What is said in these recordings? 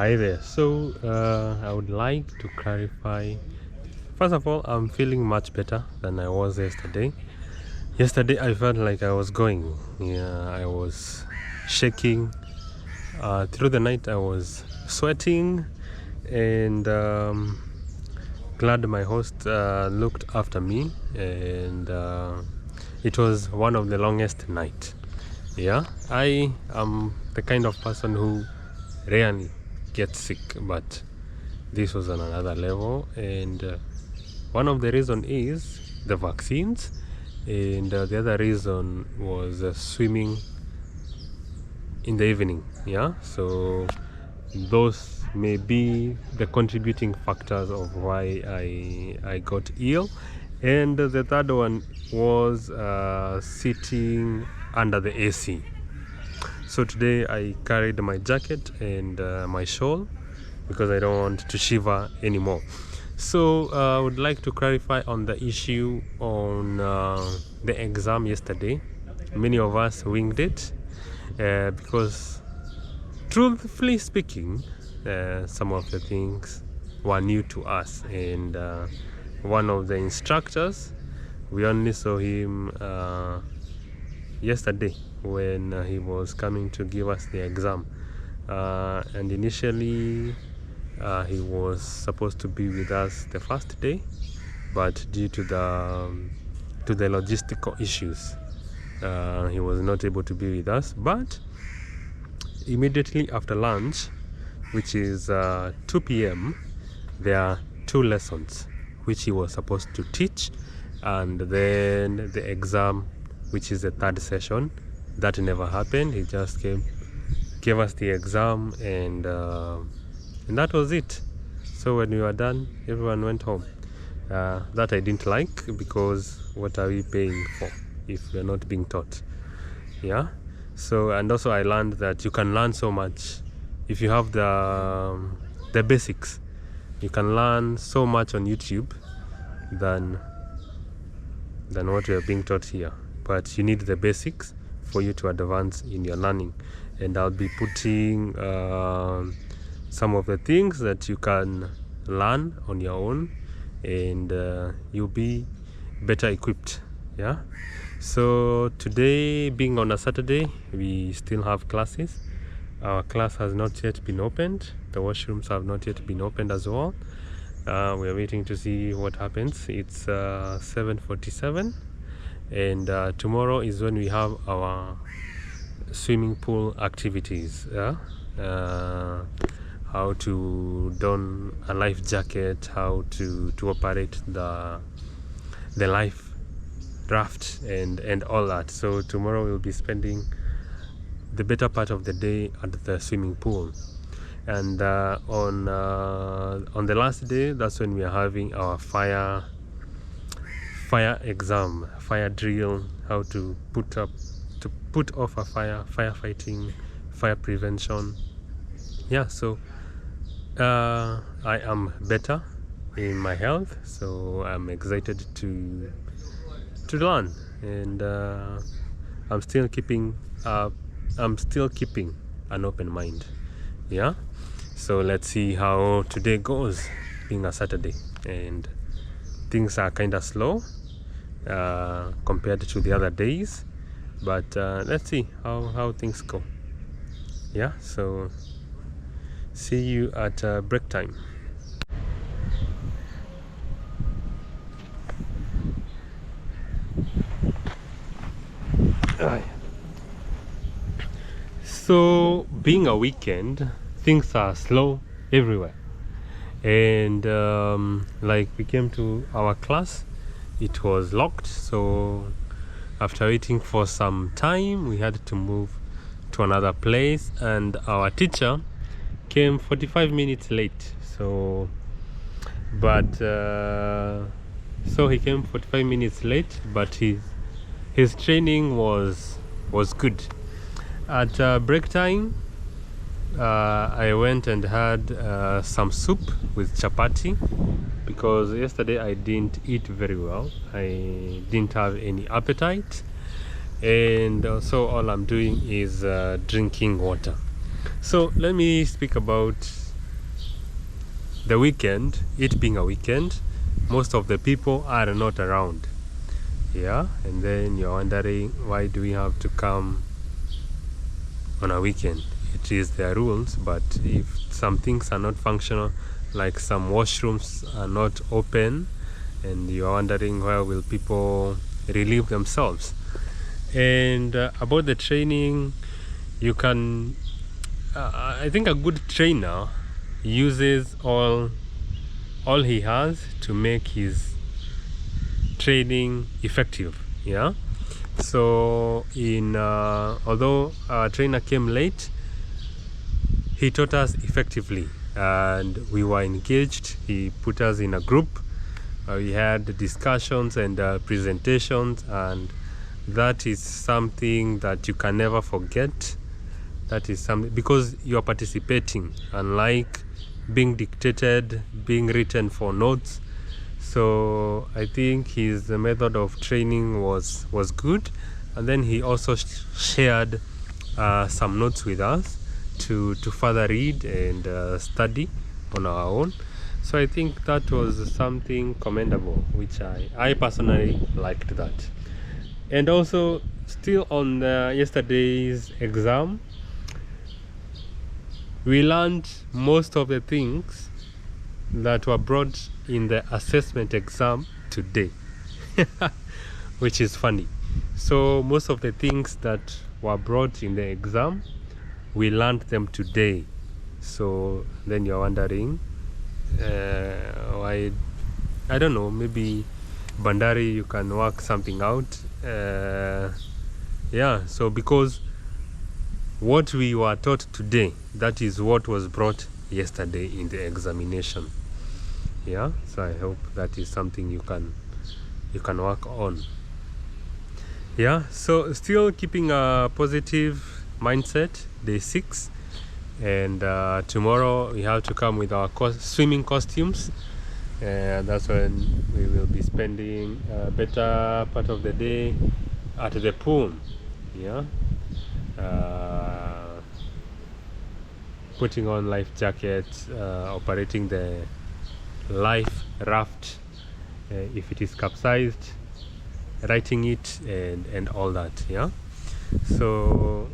Hi there. So, I would like to clarify. First of all, I'm feeling much better than I was yesterday. Yesterday, I felt like I was going. Yeah, I was shaking. Through the night, I was sweating, and glad my host looked after me. And it was one of the longest night. Yeah, I am the kind of person who rarely gets sick, but this was on another level. And one of the reason is the vaccines, and the other reason was swimming in the evening. Yeah, so those may be the contributing factors of why I got ill. And the third one was sitting under the AC. So today I carried my jacket and my shawl because I don't want to shiver anymore. So I would like to clarify on the issue on the exam yesterday. Many of us winged it because, truthfully speaking, some of the things were new to us. And one of the instructors, we only saw him yesterday when he was coming to give us the exam. And initially, he was supposed to be with us the first day, but due to the logistical issues, he was not able to be with us. But immediately after lunch, which is 2 p.m., there are 2 lessons which he was supposed to teach, and then the exam, which is the 3rd session. That never happened. He just came, gave us the exam, and that was it. So when we were done, everyone went home. That I didn't like, because what are we paying for if we're not being taught? Yeah. So, and also I learned that you can learn so much if you have the basics. You can learn so much on YouTube than what we are being taught here. But you need the basics for you to advance in your learning. And I'll be putting some of the things that you can learn on your own, and you'll be better equipped. Yeah. So today, being on a Saturday, we still have classes. Our class has not yet been opened. The washrooms have not yet been opened as well. We are waiting to see what happens. It's 7:47, and tomorrow is when we have our swimming pool activities. How to don a life jacket, how to operate the life raft, and all that. So tomorrow we'll be spending the better part of the day at the swimming pool. And on the last day, that's when we are having our fire exam, fire drill, how to put off a fire, firefighting, fire prevention. Yeah, so I am better in my health, so I'm excited to learn, and I'm still keeping an open mind. Yeah, so let's see how today goes, being a Saturday, and things are kind of slow compared to the other days, but let's see how things go. Yeah, so see you at break time. So, being a weekend, things are slow everywhere. And like we came to our class, it was locked. So, after waiting for some time, we had to move to another place. And our teacher came 45 minutes late. So, but so he came 45 minutes late, but his training was good. At break time, I went and had some soup with chapati, because yesterday I didn't eat very well. I didn't have any appetite, and so all I'm doing is drinking water. So let me speak about the weekend, it being a weekend, most of the people are not around. Yeah, and then you're wondering, why do we have to come on a weekend? It is their rules, but if some things are not functional, like some washrooms are not open, and you're wondering where will people relieve themselves. And about the training, you can I think a good trainer uses all he has to make his training effective. Yeah, so in although our trainer came late, he taught us effectively and we were engaged. He put us in a group. We had discussions and presentations, and that is something that you can never forget. That is something, because you are participating, unlike being dictated, being written for notes. So I think his method of training was good, and then he also shared some notes with us to further read and study on our own. So I think that was something commendable, which I personally liked that. And also, still on yesterday's exam, we learned most of the things that were brought in the assessment exam today, which is funny. So most of the things that were brought in the exam, we learned them today. So then you're wondering why, I don't know, maybe Bandari, you can work something out. Yeah, so because what we were taught today, that is what was brought yesterday in the examination. Yeah, so I hope that is something you can work on. Yeah, so still keeping a positive mindset, day 6, and tomorrow we have to come with our swimming costumes, and that's when we will be spending a better part of the day at the pool. Yeah, putting on life jackets, operating the life raft if it is capsized, writing it, and all that. Yeah, so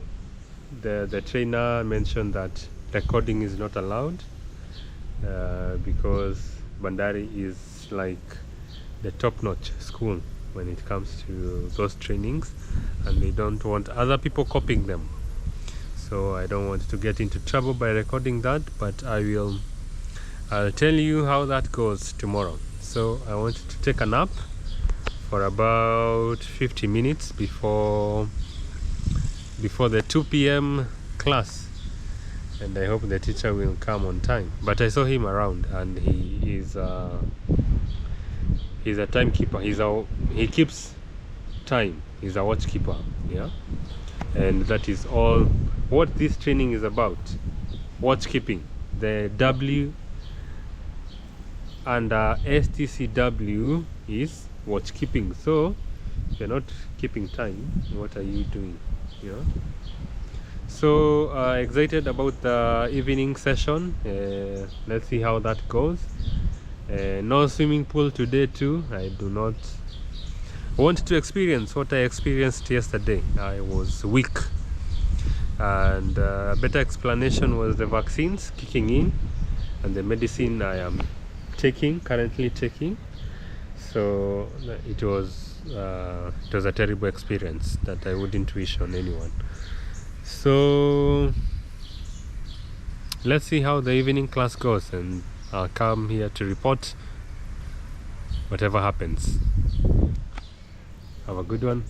the trainer mentioned that recording is not allowed because Bandari is like the top-notch school when it comes to those trainings, and they don't want other people copying them. So I don't want to get into trouble by recording that, but I'll tell you how that goes tomorrow. So I want to take a nap for about 50 minutes before the 2 p.m. class, and I hope the teacher will come on time. But I saw him around, and he's a timekeeper. He keeps time. He's a watchkeeper. Yeah, and that is all what this training is about. Watchkeeping. The W and STCW is watchkeeping. So if you're not keeping time, what are you doing? Yeah. So excited about the evening session. Let's see how that goes. No swimming pool today too. I do not want to experience what I experienced yesterday. I was weak, and a better explanation was the vaccines kicking in and the medicine I am currently taking. So it was a terrible experience that I wouldn't wish on anyone. So let's see how the evening class goes, and I'll come here to report whatever happens. Have a good one.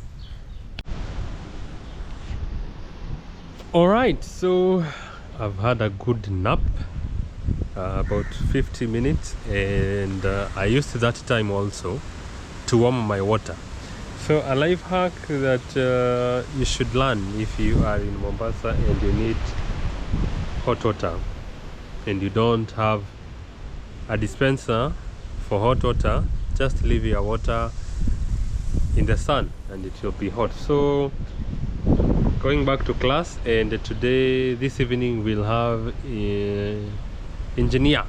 Alright, so I've had a good nap, about 50 minutes, and I used that time also to warm my water. So a life hack that you should learn if you are in Mombasa and you need hot water and you don't have a dispenser for hot water, just leave your water in the sun and it will be hot. So going back to class, and today, this evening, we'll have engineer.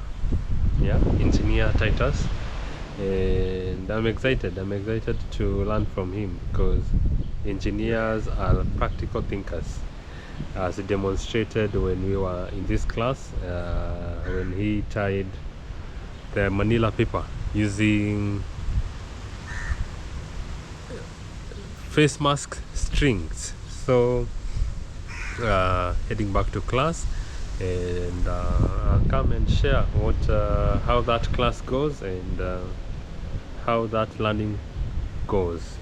yeah, engineer Titus, and I'm excited to learn from him, because engineers are practical thinkers, as demonstrated when we were in this class, when he tied the manila paper using face mask strings. So heading back to class, and I'll come and share what how that class goes, and how that learning goes.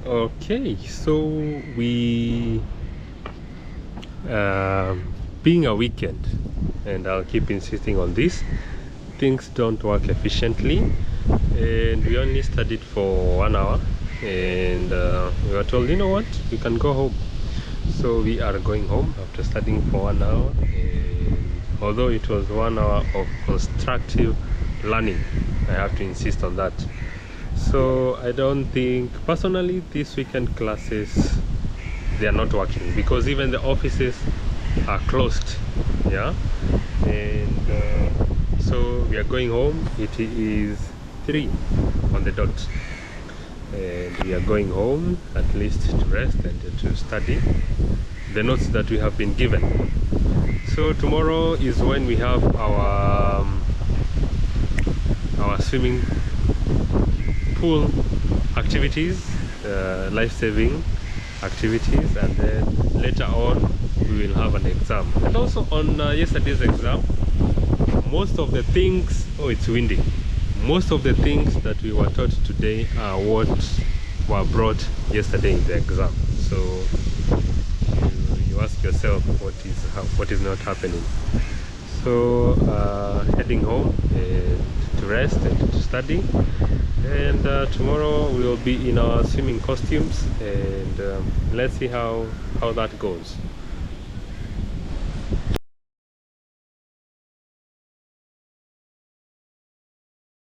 Okay, so we being a weekend, and I'll keep insisting on this, things don't work efficiently, and we only studied for 1 hour, and we were told, you know what, you can go home. So we are going home after studying for 1 hour, and although it was 1 hour of constructive learning, I have to insist on that. So I don't think personally these weekend classes, they are not working, because even the offices are closed, yeah, and so we are going home. It is 3 on the dot, and we are going home at least to rest and to study the notes that we have been given. So tomorrow is when we have our swimming pool activities, life-saving activities, and then later on we will have an exam. And also on yesterday's exam, most of the things, oh, it's windy, most of the things that we were taught today are what were brought yesterday in the exam. So you ask yourself what is not happening. So heading home and to rest and to study, and tomorrow we will be in our swimming costumes, and let's see how that goes.